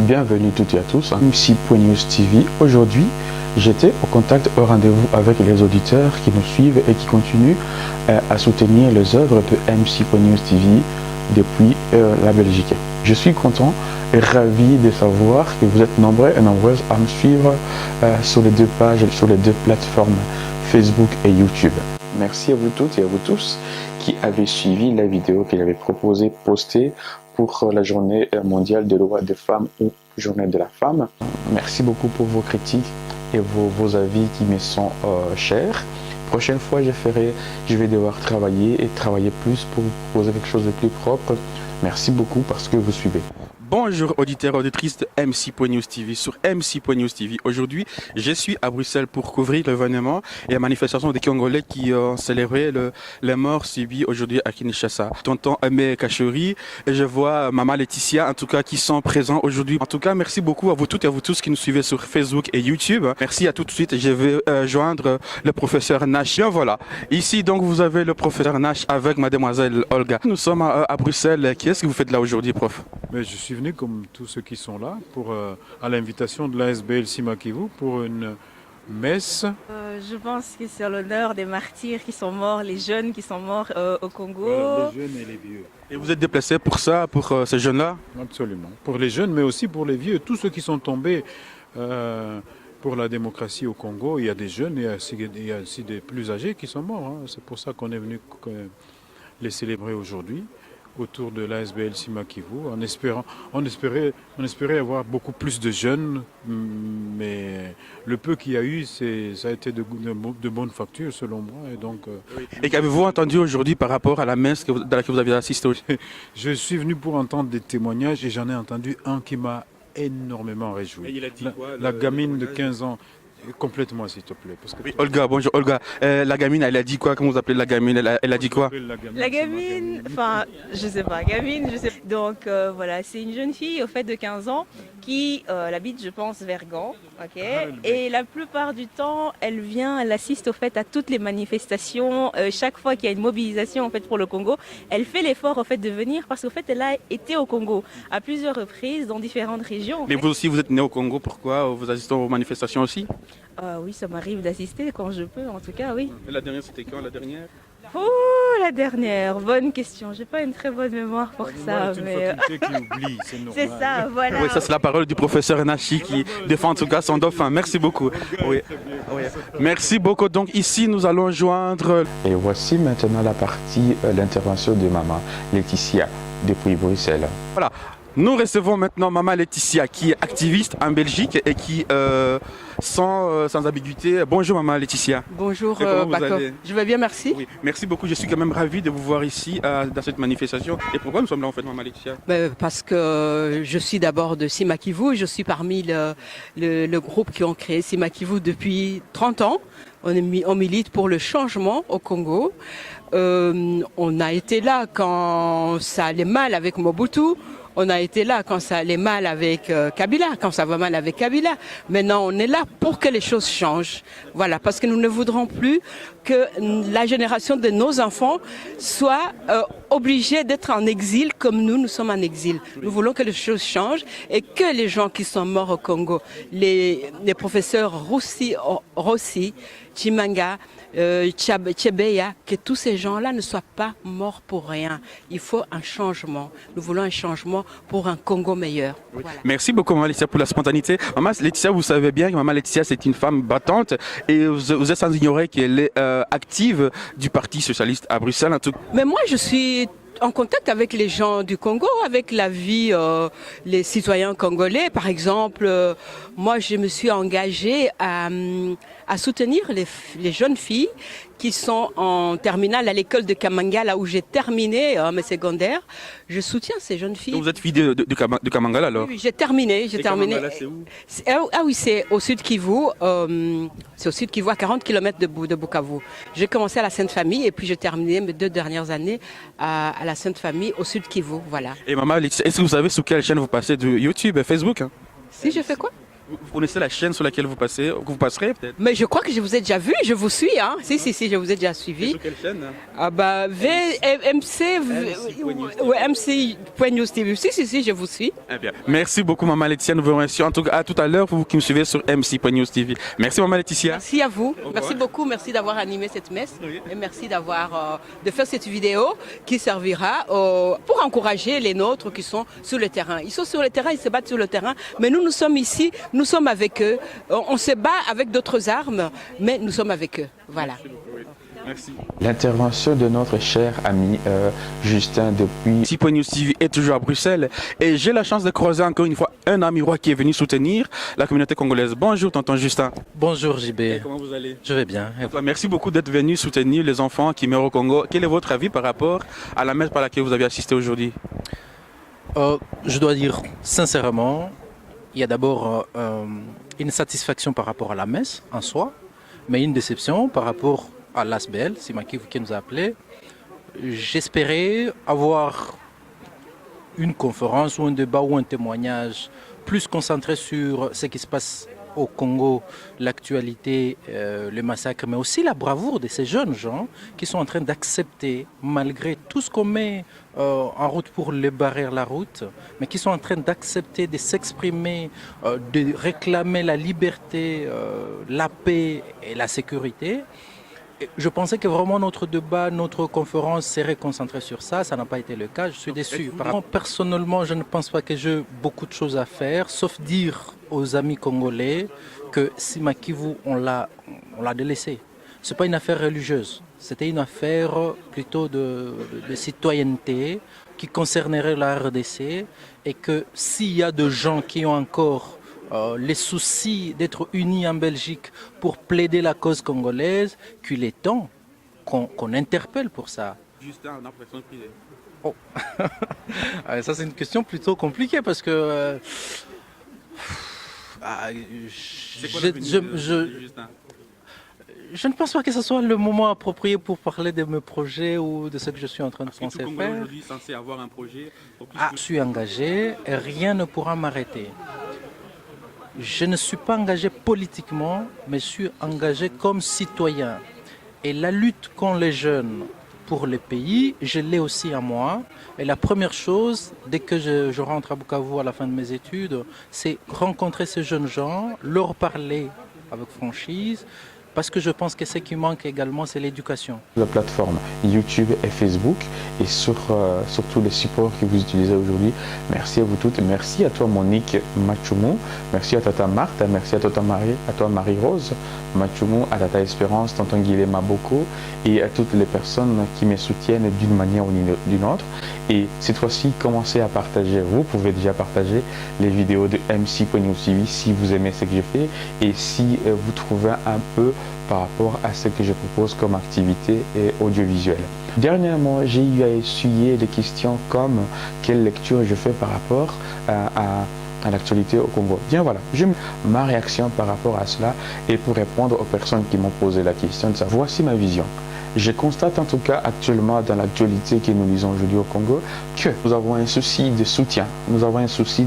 Bienvenue toutes et à tous à MC.News TV. Aujourd'hui, j'étais au contact, au rendez-vous avec les auditeurs qui nous suivent et qui continuent à soutenir les œuvres de MC.News TV depuis la Belgique. Je suis content et ravi de savoir que vous êtes nombreux et nombreuses à me suivre sur les deux pages, sur les deux plateformes Facebook et YouTube. Merci à vous toutes et à vous tous qui avez suivi la vidéo qu'il avait proposée, postée pour la journée mondiale des droits des femmes ou journée de la femme. Merci beaucoup pour vos critiques et vos avis qui me sont chers. Prochaine fois, je vais devoir travailler plus pour vous proposer quelque chose de plus propre. Merci beaucoup parce que vous suivez. Bonjour auditeurs et auditrices de MC.News TV sur MC.News TV. Aujourd'hui, je suis à Bruxelles pour couvrir l'événement et la manifestation des Congolais qui ont célébré les morts subies aujourd'hui à Kinshasa. Tonton Aimé Kachori et je vois Maman Laetitia en tout cas qui sont présents aujourd'hui. En tout cas, merci beaucoup à vous toutes et à vous tous qui nous suivez sur Facebook et YouTube. Merci à tout de suite. Je vais joindre le professeur Nash. Bien voilà. Ici donc vous avez le professeur Nash avec mademoiselle Olga. Nous sommes à Bruxelles. Qu'est-ce que vous faites là aujourd'hui, prof? Mais je suis venu comme tous ceux qui sont là pour, à l'invitation de l'ASBL Simakivu pour une messe. Je pense que c'est l'honneur des martyrs qui sont morts, les jeunes qui sont morts au Congo. Voilà, les jeunes et les vieux. Et vous êtes déplacé pour ça, pour ces jeunes-là? Absolument. Pour les jeunes, mais aussi pour les vieux. Tous ceux qui sont tombés pour la démocratie au Congo, il y a des jeunes et il y a aussi des plus âgés qui sont morts. Hein. C'est pour ça qu'on est venu les célébrer aujourd'hui autour de l'ASBL Simakivu, on espérait avoir beaucoup plus de jeunes, mais le peu qu'il y a eu, ça a été de bonne facture selon moi. Et donc, et qu'avez-vous entendu aujourd'hui par rapport à la messe dans laquelle vous avez assisté? Je suis venu pour entendre des témoignages et j'en ai entendu un qui m'a énormément réjoui. Et il a dit quoi, la gamine de 15 ans. Complètement, s'il te plaît. Parce que oui, Olga, bonjour Olga. La gamine, elle a dit quoi? Comment vous appelez la gamine? Elle a dit quoi? La gamine, enfin, je sais pas, gamine, je sais pas. Donc voilà, c'est une jeune fille au fait de 15 ans qui habite, je pense, vers Gand. Okay. Et la plupart du temps, elle assiste au fait à toutes les manifestations. Chaque fois qu'il y a une mobilisation au fait pour le Congo, elle fait l'effort au fait de venir parce qu'au fait, elle a été au Congo à plusieurs reprises dans différentes régions. Mais vous aussi, vous êtes né au Congo, pourquoi vous assistez aux manifestations aussi? Oui, ça m'arrive d'assister quand je peux, en tout cas, oui. Et la dernière, c'était quand la dernière? Oh, la dernière, bonne question. J'ai pas une très bonne mémoire pour ça, mais faculté qui oublie, c'est normal. c'est ça, voilà. Oui, ça c'est la parole du professeur Nachi qui défend en tout cas son dauphin. Merci beaucoup. Oui. Oui. Merci beaucoup. Donc ici, nous allons joindre. Et voici maintenant la partie, l'intervention de Maman Laetitia depuis Bruxelles. Voilà. Nous recevons maintenant Maman Laetitia qui est activiste en Belgique et qui, sans ambiguïté. Bonjour Maman Laetitia. Bonjour Paco. Je vais bien, merci. Oui, merci beaucoup. Je suis quand même ravi de vous voir ici dans cette manifestation. Et pourquoi nous sommes là en fait, Maman Laetitia? Parce que je suis d'abord de Simakivu. Je suis parmi le groupe qui ont créé Simakivu depuis 30 ans. On milite pour le changement au Congo. On a été là quand ça allait mal avec Mobutu. On a été là quand ça allait mal avec Kabila, quand ça va mal avec Kabila. Maintenant, on est là pour que les choses changent. Voilà, parce que nous ne voudrons plus que la génération de nos enfants soit obligée d'être en exil comme nous sommes en exil. Nous voulons que les choses changent et que les gens qui sont morts au Congo, les professeurs Rossi, Chimanga, Tchebeya, que tous ces gens-là ne soient pas morts pour rien. Il faut un changement. Nous voulons un changement pour un Congo meilleur. Oui. Voilà. Merci beaucoup Maman Laetitia pour la spontanéité. Maman Laetitia, vous savez bien que Maman Laetitia c'est une femme battante et vous êtes sans ignorer qu'elle est active du Parti Socialiste à Bruxelles. En tout... Mais moi je suis en contact avec les gens du Congo, avec la vie, les citoyens congolais. Par exemple, moi je me suis engagée à soutenir les jeunes filles qui sont en terminale à l'école de Kamanga, là où j'ai terminé mes secondaires. Je soutiens ces jeunes filles. Donc vous êtes fille de Kamangala alors? Oui, j'ai terminé. Kamangala, c'est où? Ah oui, c'est au sud Kivu. C'est au sud Kivu, à 40 km de Bukavu. J'ai commencé à la Sainte-Famille et puis j'ai terminé mes 2 dernières années à la Sainte-Famille au sud Kivu. Voilà. Et Maman Laetitia, est-ce que vous savez sur quelle chaîne vous passez de YouTube et Facebook? Si je fais quoi? Vous connaissez la chaîne sur laquelle vous passerez peut-être? Mais je crois que je vous ai déjà vu, je vous suis, hein. Si, je vous ai déjà Et suivi. sur quelle chaîne? Ah bah, MC.News TV. Si, je vous suis. Eh bien, merci beaucoup Maman Laetitia, nous vous remercions en tout cas à tout à l'heure pour vous qui me suivez sur MC.News TV. Merci Maman Laetitia. Merci à vous. revoir. Merci beaucoup. Merci d'avoir animé cette messe. Oui. Et merci de faire cette vidéo qui servira pour encourager les nôtres qui sont sur le terrain. Ils sont sur le terrain, ils se battent sur le terrain. Mais nous sommes ici, nous sommes avec eux. On se bat avec d'autres armes, mais nous sommes avec eux. Voilà. Merci. L'intervention de notre cher ami Justin depuis MC.News TV est toujours à Bruxelles et j'ai la chance de croiser encore une fois un ami roi qui est venu soutenir la communauté congolaise. Bonjour tonton Justin. Bonjour JB, Comment vous allez? je vais bien. Et vous? Merci beaucoup d'être venu soutenir les enfants qui meurent au Congo. Quel est votre avis par rapport à la messe par laquelle vous avez assisté aujourd'hui? Je dois dire sincèrement, il y a d'abord une satisfaction par rapport à la messe en soi, mais une déception par rapport à l'ASBL, c'est Makivu qui nous a appelés. J'espérais avoir une conférence ou un débat ou un témoignage plus concentré sur ce qui se passe au Congo, l'actualité, le massacre, mais aussi la bravoure de ces jeunes gens qui sont en train d'accepter, malgré tout ce qu'on met en route pour les barrer la route, mais qui sont en train d'accepter de s'exprimer, de réclamer la liberté, la paix et la sécurité. Je pensais que vraiment notre débat, notre conférence serait concentrée sur ça. Ça n'a pas été le cas. Je suis déçu. Personnellement, je ne pense pas que j'ai beaucoup de choses à faire, sauf dire aux amis congolais que Simakivu, on l'a délaissé. Ce n'est pas une affaire religieuse. C'était une affaire plutôt de citoyenneté qui concernerait la RDC et que s'il y a des gens qui ont encore les soucis d'être unis en Belgique pour plaider la cause congolaise, qu'il est temps qu'on interpelle pour ça. Justin, on a l'impression de prier. Oh. Ça c'est une question plutôt compliquée parce que C'est quoi l'avenir de Justin? je ne pense pas que ce soit le moment approprié pour parler de mes projets ou de ce que je suis en train de Parce que penser tout Congolais faire. aujourd'hui est censé avoir un projet. Je suis engagé et rien ne pourra m'arrêter. Je ne suis pas engagé politiquement, mais je suis engagé comme citoyen. Et la lutte contre les jeunes pour le pays, je l'ai aussi à moi. Et la première chose, dès que je rentre à Bukavu à la fin de mes études, c'est rencontrer ces jeunes gens, leur parler avec franchise, parce que je pense que ce qui manque également, c'est l'éducation. la plateforme YouTube et Facebook et sur tous les supports que vous utilisez aujourd'hui. Merci à vous toutes. Merci à toi Monique Machumu. Merci à Tata Marthe. Merci à toi Marie-Rose Machumu, à Tata Espérance, Tonton Guilhem Maboko et à toutes les personnes qui me soutiennent d'une manière ou d'une autre. Et cette fois-ci, commencez à partager. Vous pouvez déjà partager les vidéos de MC.News TV si vous aimez ce que je fais et si vous trouvez un peu par rapport à ce que je propose comme activité audiovisuelle. Dernièrement, j'ai eu à essuyer des questions comme quelle lecture je fais par rapport à l'actualité au Congo. Bien voilà, ma réaction par rapport à cela et pour répondre aux personnes qui m'ont posé la question de ça. Voici ma vision. Je constate en tout cas actuellement dans l'actualité que nous lisons aujourd'hui au Congo que nous avons un souci de soutien, nous avons un souci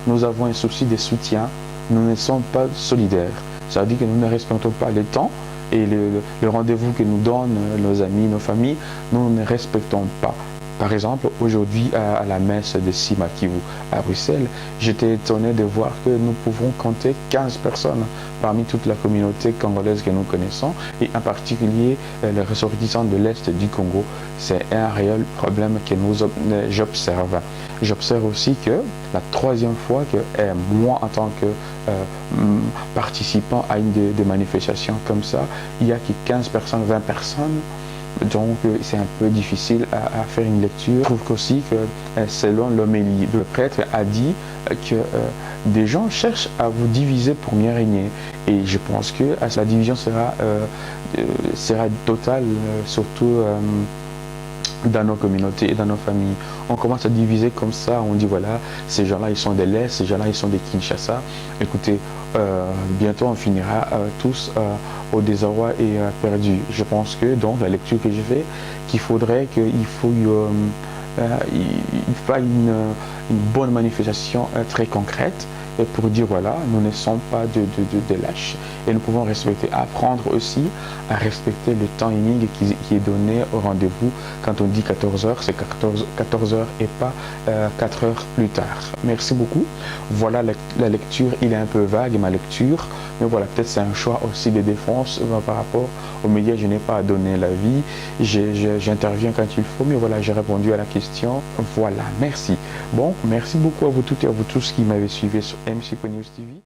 nous avons un souci de soutien, nous ne sommes pas solidaires. Ça veut dire que nous ne respectons pas le temps et le rendez-vous que nous donnent nos amis, nos familles, nous ne respectons pas. Par exemple, aujourd'hui à la messe de Simakivu à Bruxelles, j'étais étonné de voir que nous pouvons compter 15 personnes parmi toute la communauté congolaise que nous connaissons et en particulier les ressortissants de l'Est du Congo. C'est un réel problème que j'observe. J'observe aussi que la troisième fois que moi en tant que participant à une des manifestations comme ça, il y a que 15 personnes, 20 personnes. Donc c'est un peu difficile à faire une lecture. Je trouve aussi que selon l'homélie, le prêtre a dit que des gens cherchent à vous diviser pour mieux régner. Et je pense que la division sera totale, surtout dans nos communautés et dans nos familles. On commence à diviser comme ça, on dit voilà, ces gens-là ils sont de l'Est, ces gens-là ils sont de Kinshasa. Écoutez, bientôt on finira tous au désarroi et perdu. Je pense que donc la lecture que j'ai fait, qu'il faudrait qu'il faut une bonne manifestation très concrète et pour dire voilà, nous ne sommes pas de lâches et nous pouvons respecter, apprendre aussi à respecter le timing qui est donné au rendez-vous. Quand on dit 14h, c'est 14h et pas 4 heures plus tard. Merci beaucoup. Voilà la lecture, il est un peu vague ma lecture, mais voilà, peut-être c'est un choix aussi de défense par rapport aux médias. Je n'ai pas à donner l'avis, j'interviens quand il faut, mais voilà, j'ai répondu à la question. Voilà, merci. Bon, merci beaucoup à vous toutes et à vous tous qui m'avez suivi sur MC News TV.